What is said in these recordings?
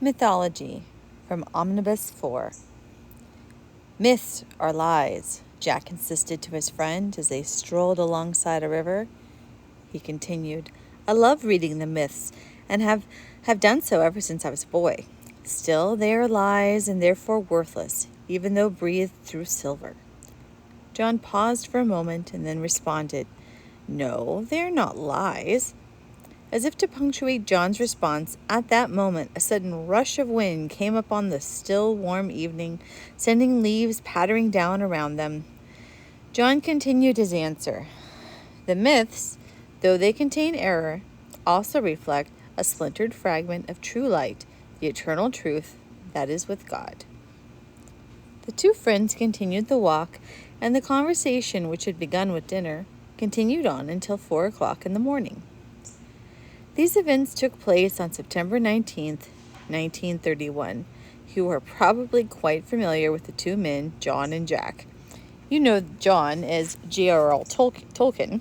Mythology from Omnibus 4. Myths are lies, Jack insisted to his friend as they strolled alongside a river. He continued, I love reading the myths and have done so ever since I was a boy. Still, they are lies and therefore worthless, even though breathed through silver. John paused for a moment and then responded, No, they are not lies. As if to punctuate John's response, at that moment a sudden rush of wind came upon the still, warm evening, sending leaves pattering down around them. John continued his answer. The myths, though they contain error, also reflect a splintered fragment of true light, the eternal truth that is with God. The two friends continued the walk, and the conversation, which had begun with dinner, continued on until 4 o'clock in the morning. These events took place on September 19th, 1931. You are probably quite familiar with the two men, John and Jack. You know John as J.R.R. Tolkien,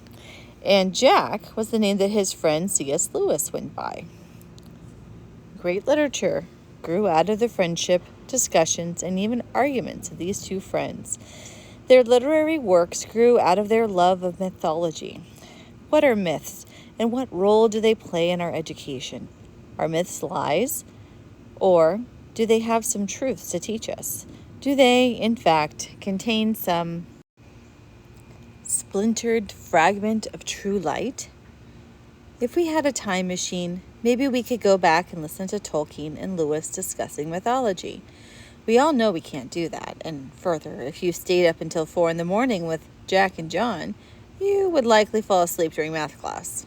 and Jack was the name that his friend C.S. Lewis went by. Great literature grew out of the friendship, discussions, and even arguments of these two friends. Their literary works grew out of their love of mythology. What are myths? And what role do they play in our education? Are myths lies? Or do they have some truths to teach us? Do they, in fact, contain some splintered fragment of true light? If we had a time machine, maybe we could go back and listen to Tolkien and Lewis discussing mythology. We all know we can't do that. And further, if you stayed up until 4 in the morning with Jack and John, you would likely fall asleep during math class.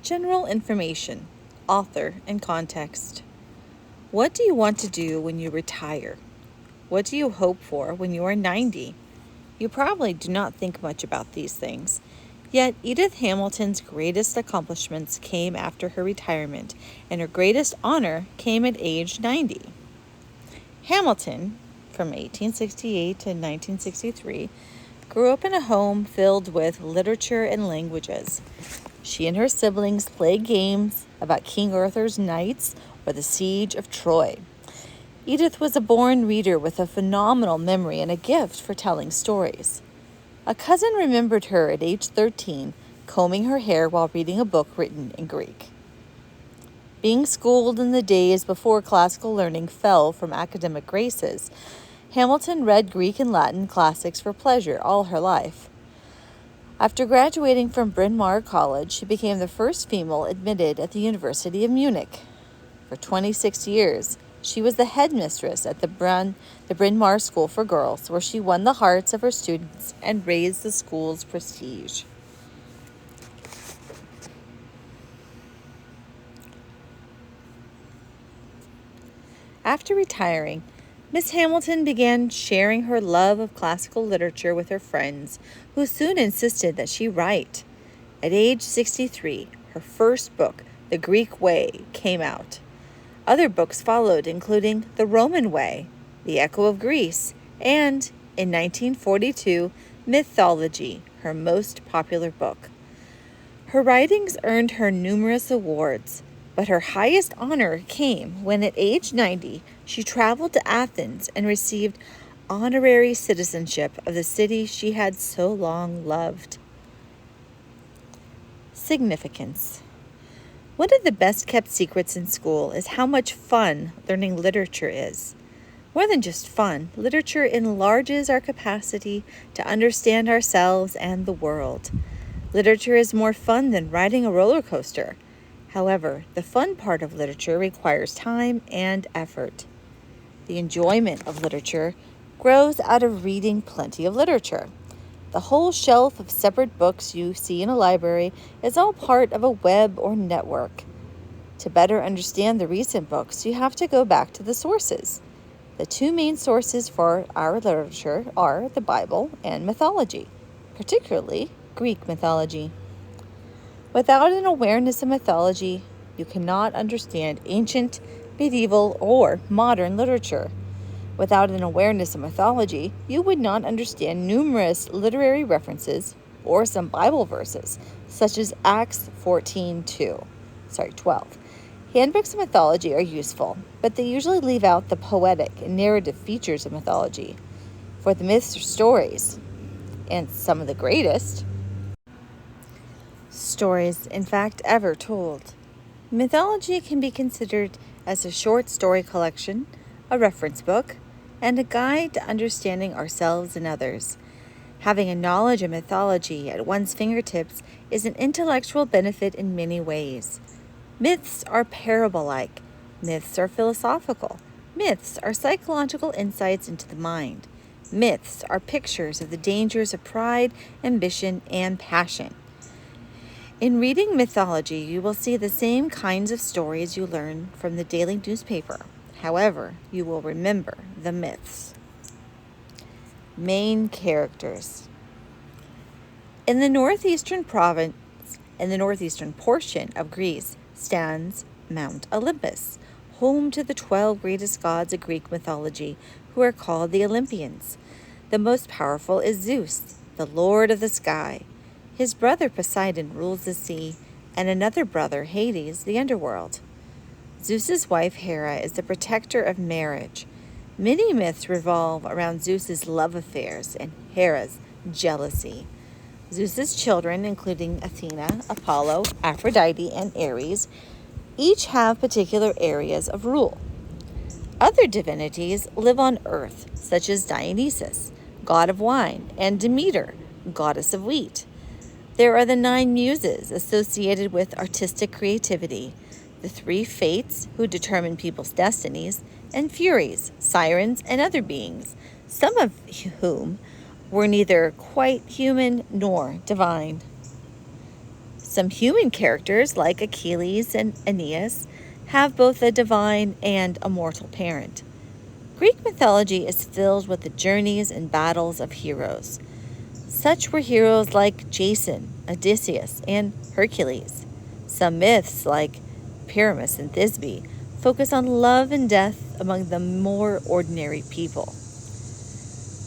General information, author, and context. What do you want to do when you retire? What do you hope for when you are 90? You probably do not think much about these things. Yet Edith Hamilton's greatest accomplishments came after her retirement, and her greatest honor came at age 90. Hamilton, from 1868 to 1963, grew up in a home filled with literature and languages. She and her siblings played games about King Arthur's knights or the siege of Troy. Edith was a born reader with a phenomenal memory and a gift for telling stories. A cousin remembered her at age 13, combing her hair while reading a book written in Greek. Being schooled in the days before classical learning fell from academic graces, Hamilton read Greek and Latin classics for pleasure all her life. After graduating from Bryn Mawr College, she became the first female admitted at the University of Munich. For 26 years, she was the headmistress at the Bryn Mawr School for Girls, where she won the hearts of her students and raised the school's prestige. After retiring, Miss Hamilton began sharing her love of classical literature with her friends, who soon insisted that she write. At age 63, her first book, The Greek Way, came out. Other books followed, including The Roman Way, The Echo of Greece, and, in 1942, Mythology, her most popular book. Her writings earned her numerous awards, but her highest honor came when at age 90, she traveled to Athens and received honorary citizenship of the city she had so long loved. Significance. One of the best-kept secrets in school is how much fun learning literature is. More than just fun, literature enlarges our capacity to understand ourselves and the world. Literature is more fun than riding a roller coaster. However, the fun part of literature requires time and effort. The enjoyment of literature grows out of reading plenty of literature. The whole shelf of separate books you see in a library is all part of a web or network. To better understand the recent books, you have to go back to the sources. The two main sources for our literature are the Bible and mythology, particularly Greek mythology. Without an awareness of mythology, you cannot understand ancient, medieval, or modern literature. Without an awareness of mythology, you would not understand numerous literary references or some Bible verses, such as Acts 12. Handbooks of mythology are useful, but they usually leave out the poetic and narrative features of mythology. For the myths are stories, and some of the greatest stories, in fact, ever told. Mythology can be considered as a short story collection, a reference book, and a guide to understanding ourselves and others. Having a knowledge of mythology at one's fingertips is an intellectual benefit in many ways. Myths are parable-like. Myths are philosophical. Myths are psychological insights into the mind. Myths are pictures of the dangers of pride, ambition, and passion. In reading mythology, you will see the same kinds of stories you learn from the daily newspaper. However, you will remember the myths. Main characters. In the northeastern portion of Greece stands Mount Olympus, home to the 12 greatest gods of Greek mythology, who are called the Olympians. The most powerful is Zeus, the lord of the sky. His brother Poseidon rules the sea, and another brother, Hades, the underworld. Zeus's wife Hera is the protector of marriage. Many myths revolve around Zeus's love affairs and Hera's jealousy. Zeus's children, including Athena, Apollo, Aphrodite, and Ares, each have particular areas of rule. Other divinities live on earth, such as Dionysus, god of wine, and Demeter, goddess of wheat. There are the 9 muses associated with artistic creativity, the 3 fates who determine people's destinies, and furies, sirens, and other beings, some of whom were neither quite human nor divine. Some human characters, like Achilles and Aeneas, have both a divine and a mortal parent. Greek mythology is filled with the journeys and battles of heroes. Such were heroes like Jason, Odysseus, and Hercules. Some myths, like Pyramus and Thisbe, focus on love and death among the more ordinary people.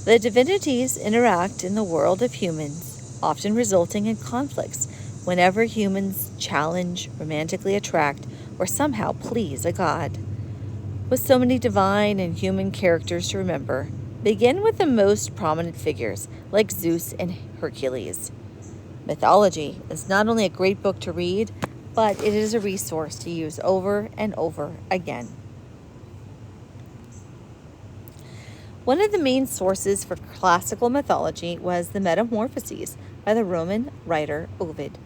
The divinities interact in the world of humans, often resulting in conflicts whenever humans challenge, romantically attract, or somehow please a god. With so many divine and human characters to remember, begin with the most prominent figures, like Zeus and Hercules. Mythology is not only a great book to read, but it is a resource to use over and over again. One of the main sources for classical mythology was the Metamorphoses by the Roman writer Ovid.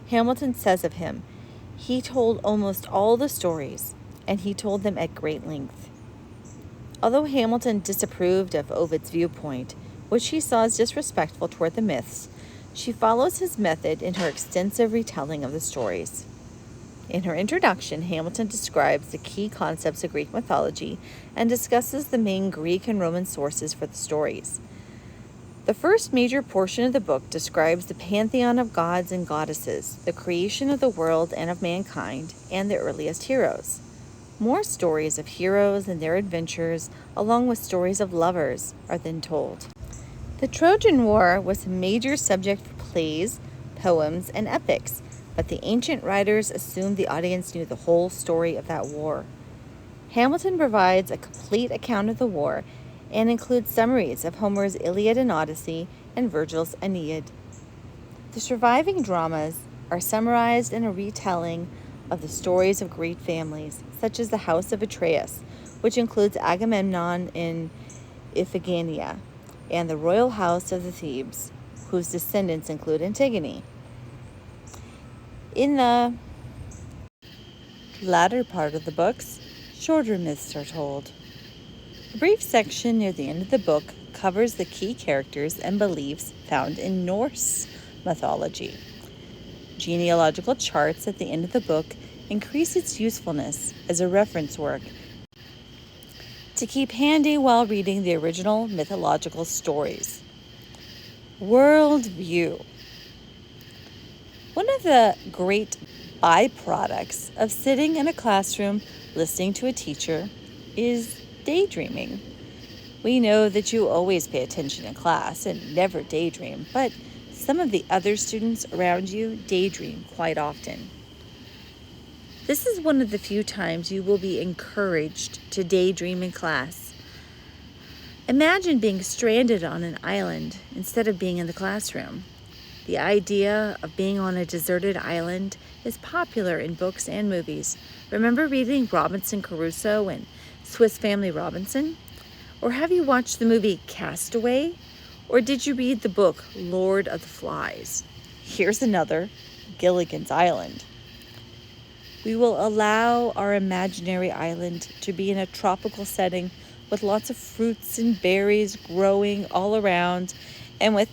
Hamilton says of him, "He told almost all the stories, and he told them at great length." Although Hamilton disapproved of Ovid's viewpoint, which she saw as disrespectful toward the myths, she follows his method in her extensive retelling of the stories. In her introduction, Hamilton describes the key concepts of Greek mythology and discusses the main Greek and Roman sources for the stories. The first major portion of the book describes the pantheon of gods and goddesses, the creation of the world and of mankind, and the earliest heroes. More stories of heroes and their adventures, along with stories of lovers, are then told. The Trojan War was a major subject for plays, poems, and epics, but the ancient writers assumed the audience knew the whole story of that war. Hamilton provides a complete account of the war and includes summaries of Homer's Iliad and Odyssey and Virgil's Aeneid. The surviving dramas are summarized in a retelling of the stories of great families, such as the House of Atreus, which includes Agamemnon in Iphigenia, and the royal house of the Thebes, whose descendants include Antigone. In the latter part of the books, shorter myths are told. A brief section near the end of the book covers the key characters and beliefs found in Norse mythology. Genealogical charts at the end of the book increase its usefulness as a reference work to keep handy while reading the original mythological stories. Worldview. One of the great byproducts of sitting in a classroom listening to a teacher is daydreaming. We know that you always pay attention in class and never daydream, but some of the other students around you daydream quite often. This is one of the few times you will be encouraged to daydream in class. Imagine being stranded on an island instead of being in the classroom. The idea of being on a deserted island is popular in books and movies. Remember reading Robinson Crusoe and Swiss Family Robinson? Or have you watched the movie Castaway? Or did you read the book Lord of the Flies? Here's another, Gilligan's Island. We will allow our imaginary island to be in a tropical setting with lots of fruits and berries growing all around and with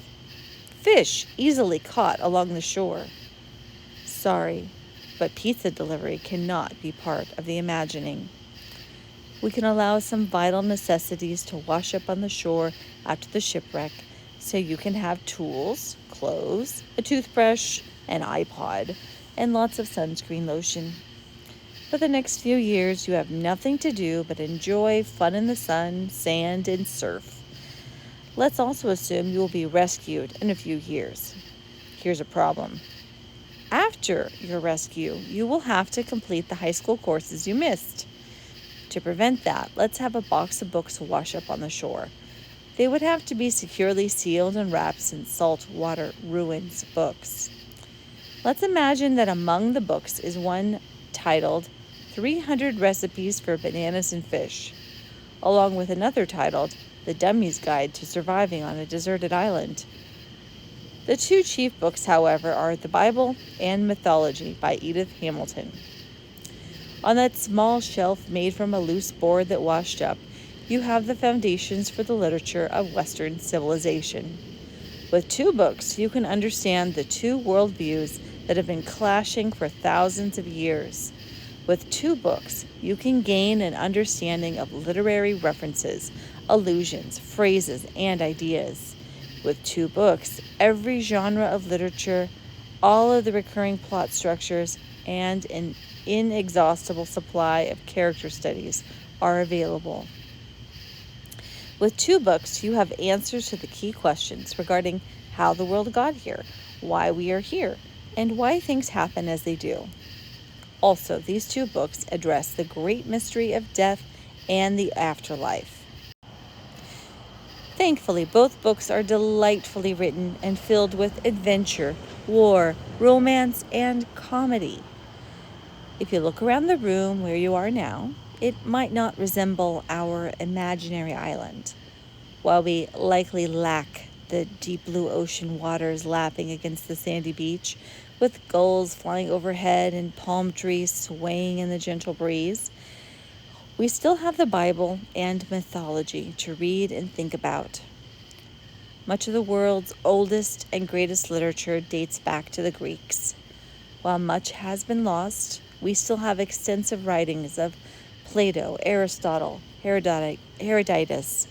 fish easily caught along the shore. Sorry, but pizza delivery cannot be part of the imagining. We can allow some vital necessities to wash up on the shore after the shipwreck so you can have tools, clothes, a toothbrush, an iPod, and lots of sunscreen lotion. For the next few years, you have nothing to do but enjoy fun in the sun, sand, and surf. Let's also assume you will be rescued in a few years. Here's a problem. After your rescue, you will have to complete the high school courses you missed. To prevent that, let's have a box of books wash up on the shore. They would have to be securely sealed and wrapped in saltwater ruins books. Let's imagine that among the books is one titled 300 Recipes for Bananas and Fish, along with another titled The Dummy's Guide to Surviving on a Deserted Island. The two chief books, however, are the Bible and Mythology by Edith Hamilton. On that small shelf made from a loose board that washed up, you have the foundations for the literature of Western civilization. With two books, you can understand the two worldviews that have been clashing for thousands of years. With two books, you can gain an understanding of literary references, allusions, phrases, and ideas. With two books, every genre of literature, all of the recurring plot structures, and an inexhaustible supply of character studies are available. With two books, you have answers to the key questions regarding how the world got here, why we are here, and why things happen as they do. Also, these two books address the great mystery of death and the afterlife. Thankfully, both books are delightfully written and filled with adventure, war, romance, and comedy. If you look around the room where you are now, it might not resemble our imaginary island. While we likely lack the deep blue ocean waters lapping against the sandy beach, with gulls flying overhead and palm trees swaying in the gentle breeze, we still have the Bible and mythology to read and think about. Much of the world's oldest and greatest literature dates back to the Greeks. While much has been lost, we still have extensive writings of Plato, Aristotle, Herodotus,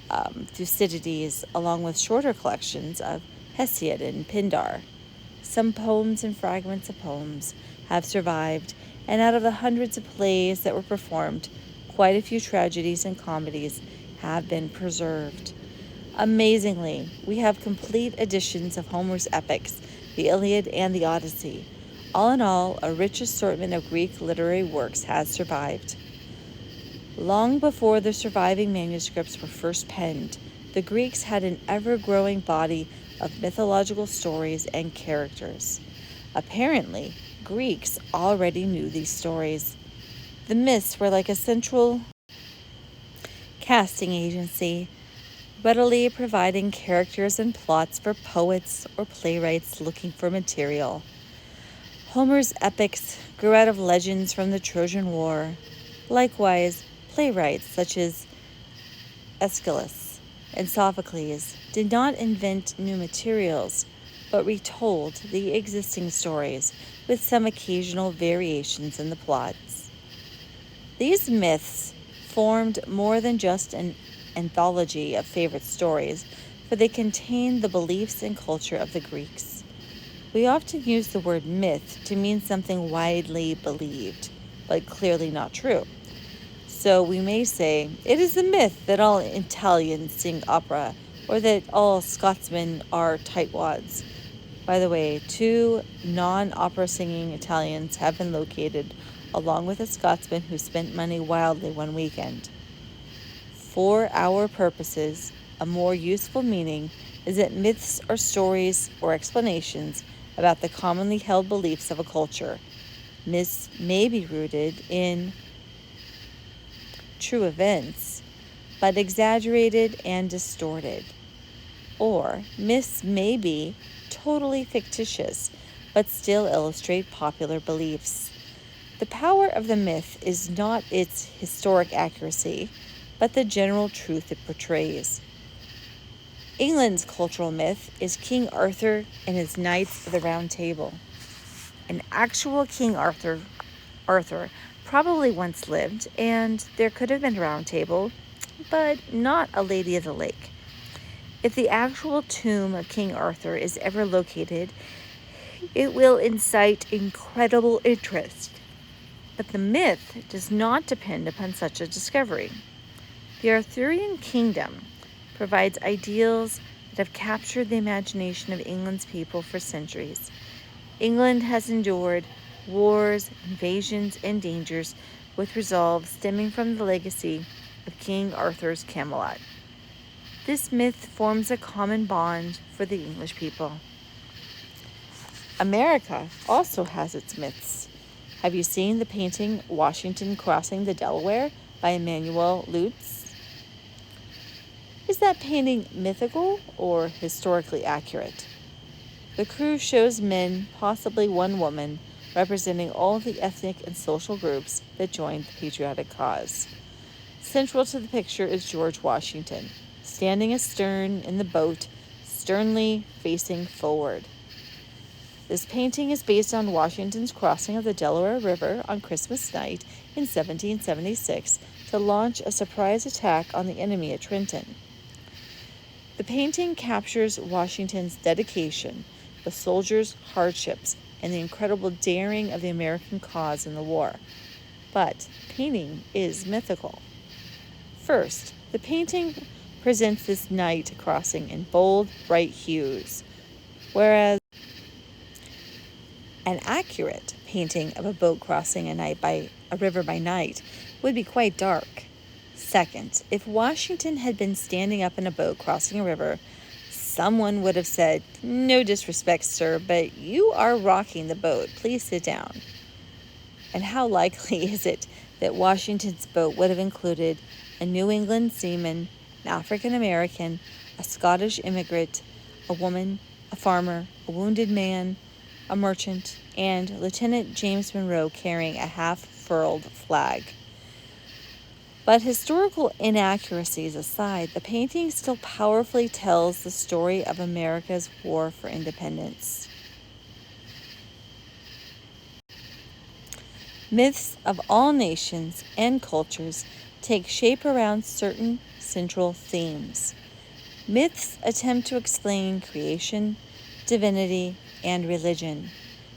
Thucydides, along with shorter collections of Hesiod and Pindar. Some poems and fragments of poems have survived, and out of the hundreds of plays that were performed, quite a few tragedies and comedies have been preserved. Amazingly, we have complete editions of Homer's epics, the Iliad and the Odyssey. All in all, a rich assortment of Greek literary works has survived. Long before the surviving manuscripts were first penned, the Greeks had an ever-growing body of mythological stories and characters. Apparently, Greeks already knew these stories. The myths were like a central casting agency, readily providing characters and plots for poets or playwrights looking for material. Homer's epics grew out of legends from the Trojan War. Likewise, playwrights such as Aeschylus and Sophocles did not invent new materials, but retold the existing stories with some occasional variations in the plots. These myths formed more than just an anthology of favorite stories, for they contained the beliefs and culture of the Greeks. We often use the word myth to mean something widely believed, but clearly not true. So we may say, it is a myth that all Italians sing opera, or that all Scotsmen are tightwads. By the way, 2 non-opera singing Italians have been located, along with a Scotsman who spent money wildly one weekend. For our purposes, a more useful meaning is that myths are stories or explanations about the commonly held beliefs of a culture. Myths may be rooted in true events, but exaggerated and distorted. Or myths may be totally fictitious, but still illustrate popular beliefs. The power of the myth is not its historic accuracy, but the general truth it portrays. England's cultural myth is King Arthur and his Knights of the Round Table. An actual King Arthur probably once lived, and there could have been a round table, but not a Lady of the Lake. If the actual tomb of King Arthur is ever located, it will incite incredible interest. But the myth does not depend upon such a discovery. The Arthurian kingdom provides ideals that have captured the imagination of England's people for centuries. England has endured wars, invasions, and dangers with resolve stemming from the legacy of King Arthur's Camelot. This myth forms a common bond for the English people. America also has its myths. Have you seen the painting Washington Crossing the Delaware by Emmanuel Lutz? Is that painting mythical or historically accurate? The crew shows men, possibly one woman, representing all of the ethnic and social groups that joined the patriotic cause. Central to the picture is George Washington, standing astern in the boat, sternly facing forward. This painting is based on Washington's crossing of the Delaware River on Christmas night in 1776 to launch a surprise attack on the enemy at Trenton. The painting captures Washington's dedication, the soldiers' hardships, and the incredible daring of the American cause in the war. But painting is mythical. First, the painting presents this night crossing in bold, bright hues, whereas an accurate painting of a boat crossing a river by night would be quite dark. Second, if Washington had been standing up in a boat crossing a river, someone would have said, "No disrespect, sir, but you are rocking the boat. Please sit down." And how likely is it that Washington's boat would have included a New England seaman, an African American, a Scottish immigrant, a woman, a farmer, a wounded man, a merchant, and Lieutenant James Monroe carrying a half-furled flag? But historical inaccuracies aside, the painting still powerfully tells the story of America's war for independence. Myths of all nations and cultures take shape around certain central themes. Myths attempt to explain creation, divinity, and religion.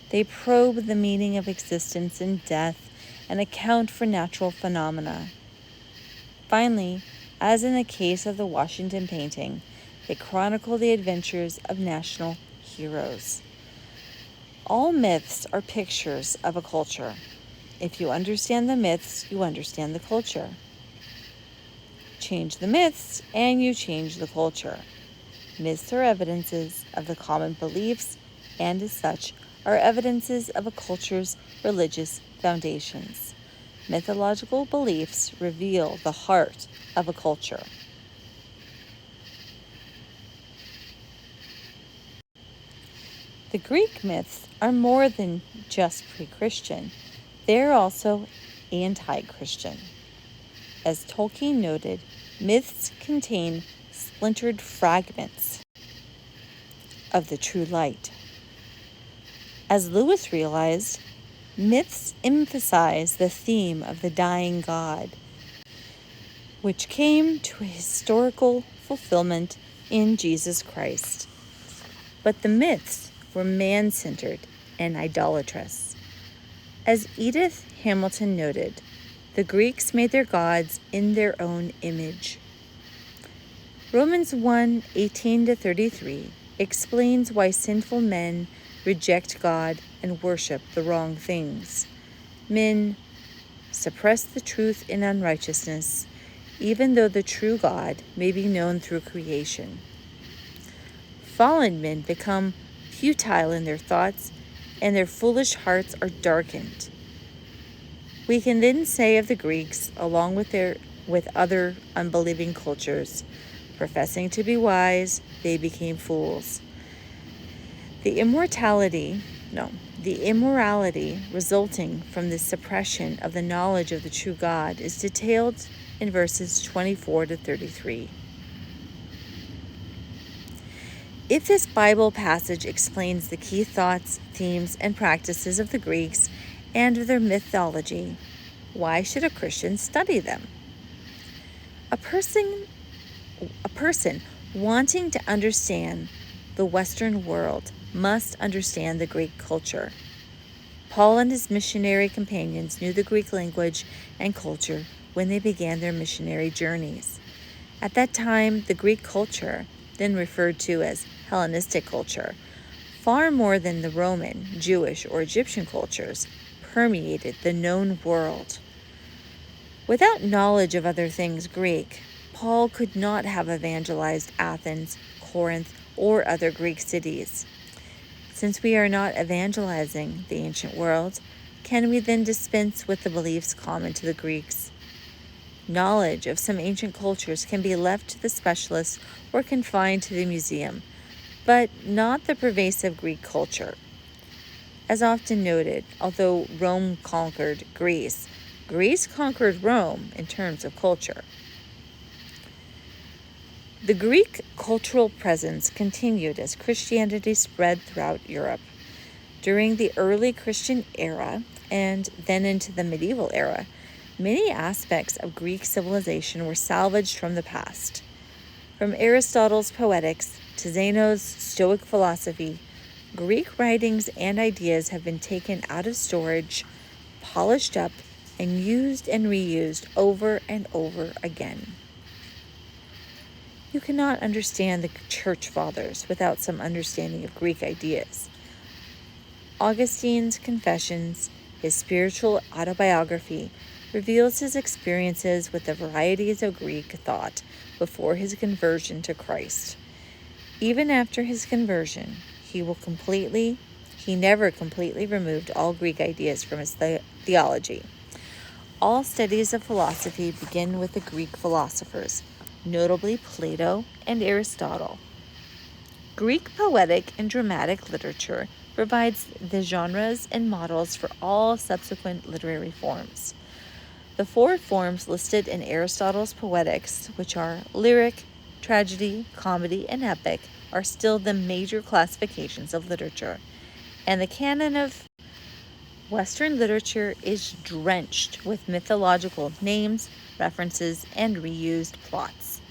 They probe the meaning of existence and death and account for natural phenomena. Finally, as in the case of the Washington painting, they chronicle the adventures of national heroes. All myths are pictures of a culture. If you understand the myths, you understand the culture. Change the myths, and you change the culture. Myths are evidences of the common beliefs, and as such, are evidences of a culture's religious foundations. Mythological beliefs reveal the heart of a culture. The Greek myths are more than just pre-Christian. They're also anti-Christian. As Tolkien noted, myths contain splintered fragments of the true light. As Lewis realized, myths emphasize the theme of the dying God, which came to a historical fulfillment in Jesus Christ. But the myths were man-centered and idolatrous. As Edith Hamilton noted, the Greeks made their gods in their own image. Romans 1:18-33 explains why sinful men reject God and worship the wrong things. Men suppress the truth in unrighteousness, even though the true God may be known through creation. Fallen men become futile in their thoughts, and their foolish hearts are darkened. We can then say of the Greeks, along with other unbelieving cultures, professing to be wise, they became fools. The immorality resulting from the suppression of the knowledge of the true God is detailed in verses 24 to 33. If this Bible passage explains the key thoughts, themes, and practices of the Greeks and of their mythology, why should a Christian study them? A person wanting to understand the Western world must understand the Greek culture. Paul and his missionary companions knew the Greek language and culture when they began their missionary journeys. At that time, the Greek culture, then referred to as Hellenistic culture, far more than the Roman, Jewish, or Egyptian cultures, permeated the known world. Without knowledge of other things Greek, Paul could not have evangelized Athens, Corinth, or other Greek cities. Since we are not evangelizing the ancient world, can we then dispense with the beliefs common to the Greeks? Knowledge of some ancient cultures can be left to the specialists or confined to the museum, but not the pervasive Greek culture. As often noted, although Rome conquered Greece, Greece conquered Rome in terms of culture. The Greek cultural presence continued as Christianity spread throughout Europe. During the early Christian era, and then into the medieval era, many aspects of Greek civilization were salvaged from the past. From Aristotle's Poetics to Zeno's Stoic philosophy, Greek writings and ideas have been taken out of storage, polished up, and used and reused over and over again. You cannot understand the Church Fathers without some understanding of Greek ideas. Augustine's Confessions, his spiritual autobiography, reveals his experiences with the varieties of Greek thought before his conversion to Christ. Even after his conversion, he never completely removed all Greek ideas from his theology. All studies of philosophy begin with the Greek philosophers, notably Plato and Aristotle. Greek poetic and dramatic literature provides the genres and models for all subsequent literary forms. The four forms listed in Aristotle's Poetics, which are lyric, tragedy, comedy, and epic, are still the major classifications of literature, and the canon of Western literature is drenched with mythological names, references, and reused plots.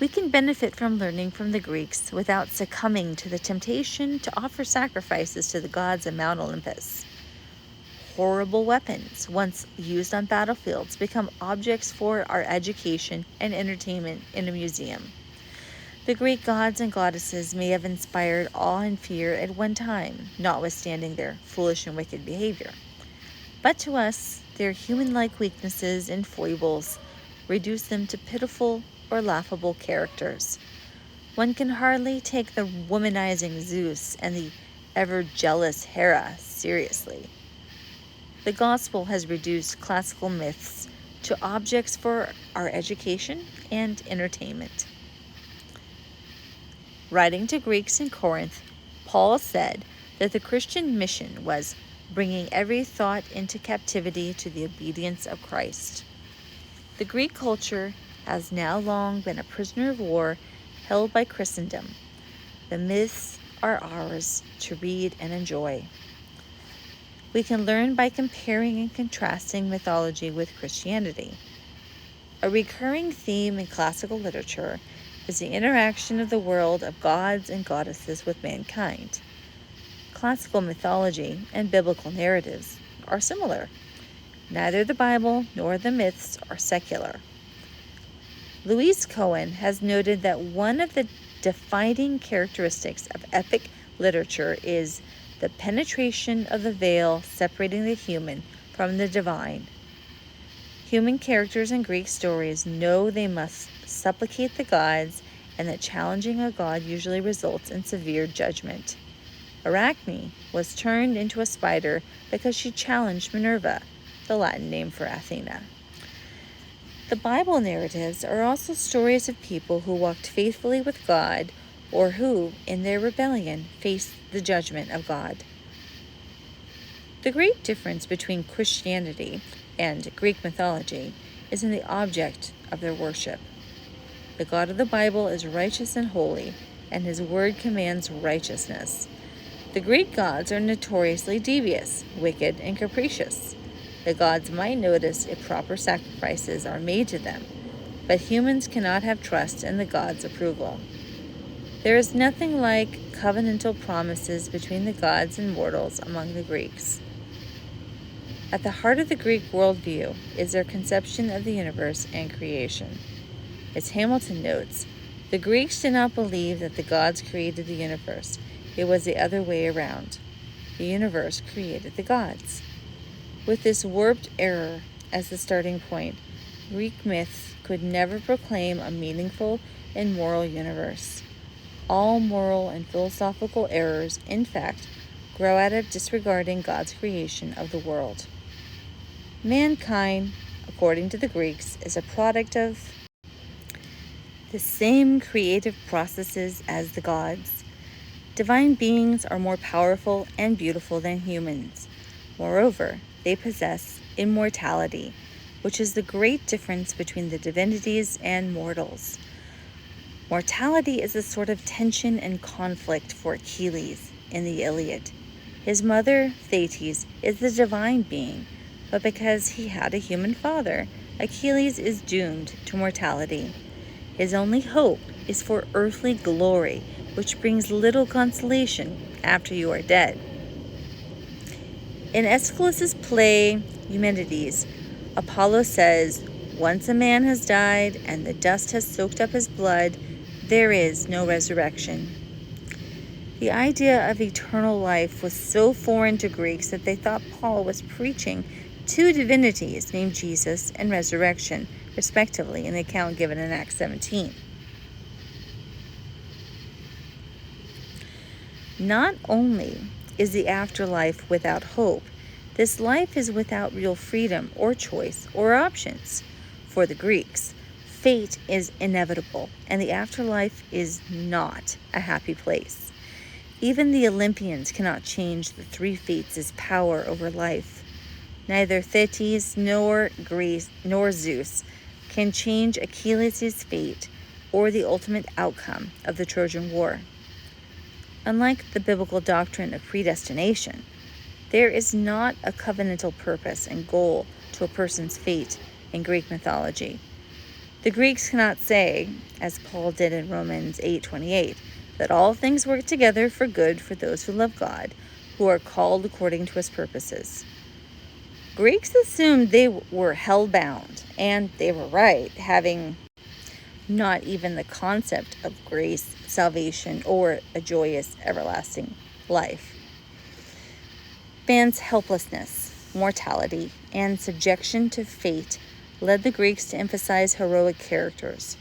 We can benefit from learning from the Greeks without succumbing to the temptation to offer sacrifices to the gods of Mount Olympus. Horrible weapons, once used on battlefields, become objects for our education and entertainment in a museum. The Greek gods and goddesses may have inspired awe and fear at one time, notwithstanding their foolish and wicked behavior. But to us, their human-like weaknesses and foibles reduce them to pitiful or laughable characters. One can hardly take the womanizing Zeus and the ever-jealous Hera seriously. The gospel has reduced classical myths to objects for our education and entertainment. Writing to Greeks in Corinth, Paul said that the Christian mission was bringing every thought into captivity to the obedience of Christ. The Greek culture has now long been a prisoner of war held by Christendom. The myths are ours to read and enjoy. We can learn by comparing and contrasting mythology with Christianity. A recurring theme in classical literature is the interaction of the world of gods and goddesses with mankind. Classical mythology and biblical narratives are similar. Neither the Bible nor the myths are secular. Louise Cohen has noted that one of the defining characteristics of epic literature is the penetration of the veil separating the human from the divine. Human characters in Greek stories know they must supplicate the gods, and that challenging a god usually results in severe judgment. Arachne was turned into a spider because she challenged Minerva, the Latin name for Athena. The Bible narratives are also stories of people who walked faithfully with God or who, in their rebellion, faced the judgment of God. The great difference between Christianity and Greek mythology is in the object of their worship. The God of the Bible is righteous and holy, and his word commands righteousness. The Greek gods are notoriously devious, wicked, and capricious. The gods might notice if proper sacrifices are made to them, but humans cannot have trust in the gods' approval. There is nothing like covenantal promises between the gods and mortals among the Greeks. At the heart of the Greek worldview is their conception of the universe and creation. As Hamilton notes, the Greeks did not believe that the gods created the universe. It was the other way around. The universe created the gods. With this warped error as the starting point, Greek myths could never proclaim a meaningful and moral universe. All moral and philosophical errors, in fact, grow out of disregarding God's creation of the world. Mankind, according to the Greeks, is a product of the same creative processes as the gods. Divine beings are more powerful and beautiful than humans. Moreover, they possess immortality, which is the great difference between the divinities and mortals. Mortality is a sort of tension and conflict for Achilles in the Iliad. His mother, Thetis, is the divine being, but because he had a human father, Achilles is doomed to mortality. His only hope is for earthly glory, which brings little consolation after you are dead. In Aeschylus's play Eumenides, Apollo says, "Once a man has died and the dust has soaked up his blood, there is no resurrection." The idea of eternal life was so foreign to Greeks that they thought Paul was preaching two divinities named Jesus and resurrection, respectively, in the account given in Acts 17. Not only is the afterlife without hope, this life is without real freedom or choice or options. For the Greeks, fate is inevitable, and the afterlife is not a happy place. Even the Olympians cannot change the three fates' power over life. Neither Thetis nor Greece nor Zeus can change Achilles' fate or the ultimate outcome of the Trojan War. Unlike the biblical doctrine of predestination, there is not a covenantal purpose and goal to a person's fate in Greek mythology. The Greeks cannot say, as Paul did in Romans 8:28, that all things work together for good for those who love God, who are called according to his purposes. Greeks assumed they were hell-bound, and they were right, having not even the concept of grace, salvation, or a joyous everlasting life. Man's helplessness, mortality, and subjection to fate led the Greeks to emphasize heroic characters.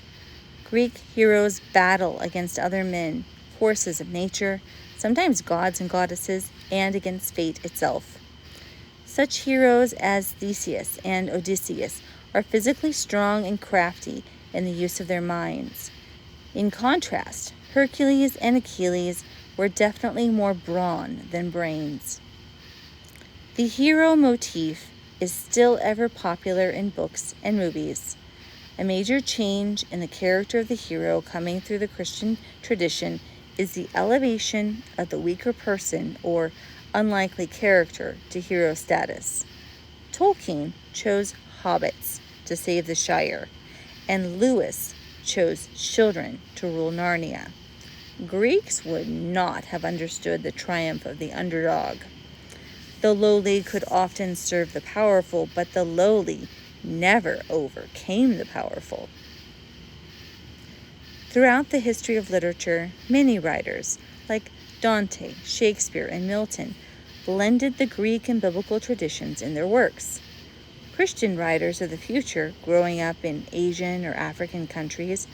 Greek heroes battle against other men, forces of nature, sometimes gods and goddesses, and against fate itself. Such heroes as Theseus and Odysseus are physically strong and crafty in the use of their minds. In contrast, Hercules and Achilles were definitely more brawn than brains. The hero motif is still ever popular in books and movies. A major change in the character of the hero coming through the Christian tradition is the elevation of the weaker person or unlikely character to hero status. Tolkien chose hobbits to save the Shire, and Lewis chose children to rule Narnia. Greeks would not have understood the triumph of the underdog. The lowly could often serve the powerful, but the lowly never overcame the powerful. Throughout the history of literature, many writers, like Dante, Shakespeare, and Milton, blended the Greek and biblical traditions in their works. Christian writers of the future, growing up in Asian or African countries,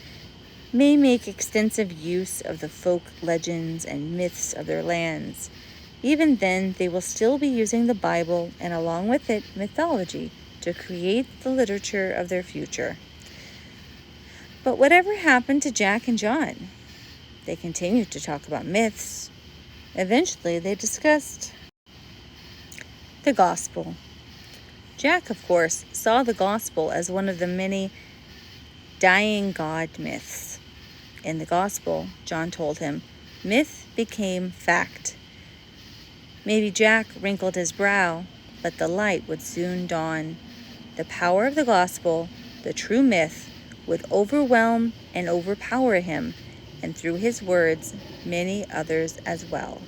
may make extensive use of the folk legends and myths of their lands. Even then, they will still be using the Bible and, along with it, mythology to create the literature of their future. But whatever happened to Jack and John? They continued to talk about myths. Eventually, they discussed the gospel. Jack, of course, saw the gospel as one of the many dying God myths. In the gospel, John told him, myth became fact. Maybe Jack wrinkled his brow, but the light would soon dawn. The power of the gospel, the true myth, would overwhelm and overpower him, and through his words, many others as well.